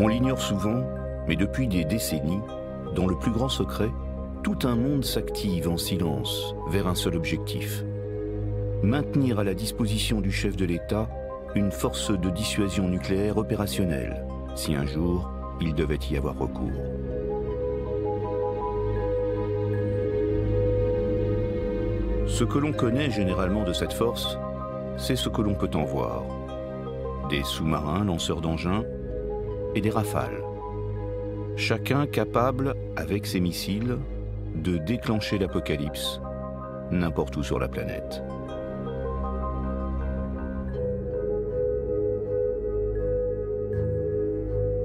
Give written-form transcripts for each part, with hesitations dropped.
On l'ignore souvent, mais depuis des décennies, dans le plus grand secret, tout un monde s'active en silence vers un seul objectif. Maintenir à la disposition du chef de l'État une force de dissuasion nucléaire opérationnelle, si un jour il devait y avoir recours. Ce que l'on connaît généralement de cette force, c'est ce que l'on peut en voir. Des sous-marins lanceurs d'engins et des rafales. Chacun capable, avec ses missiles, de déclencher l'apocalypse n'importe où sur la planète.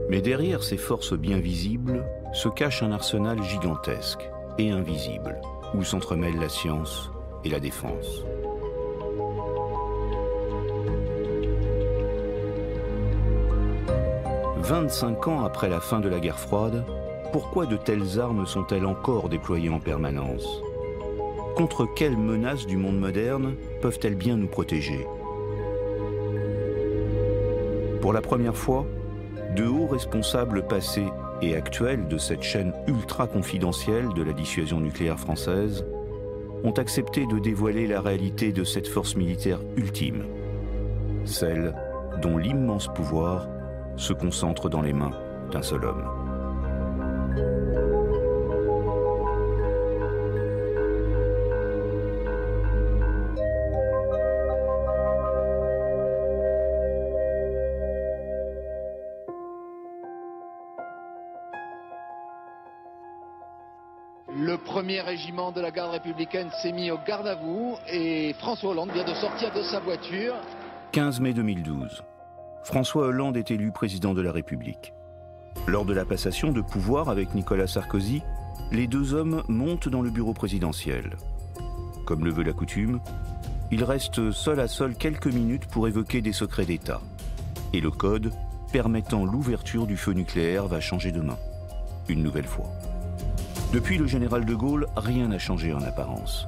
Mais derrière ces forces bien visibles se cache un arsenal gigantesque et invisible, où s'entremêlent la science et la défense. « 25 ans après la fin de la guerre froide, pourquoi de telles armes sont-elles encore déployées en permanence? Contre quelles menaces du monde moderne peuvent-elles bien nous protéger? Pour la première fois, de hauts responsables passés et actuels de cette chaîne ultra confidentielle de la dissuasion nucléaire française ont accepté de dévoiler la réalité de cette force militaire ultime, celle dont l'immense pouvoir se concentre dans les mains d'un seul homme. Le premier régiment de la garde républicaine s'est mis au garde à vous et François Hollande vient de sortir de sa voiture. 15 mai 2012. François Hollande est élu président de la République. Lors de la passation de pouvoir avec Nicolas Sarkozy, les deux hommes montent dans le bureau présidentiel. Comme le veut la coutume, ils restent seul à seul quelques minutes pour évoquer des secrets d'État. Et le code permettant l'ouverture du feu nucléaire va changer de main, une nouvelle fois. Depuis le général de Gaulle, rien n'a changé en apparence.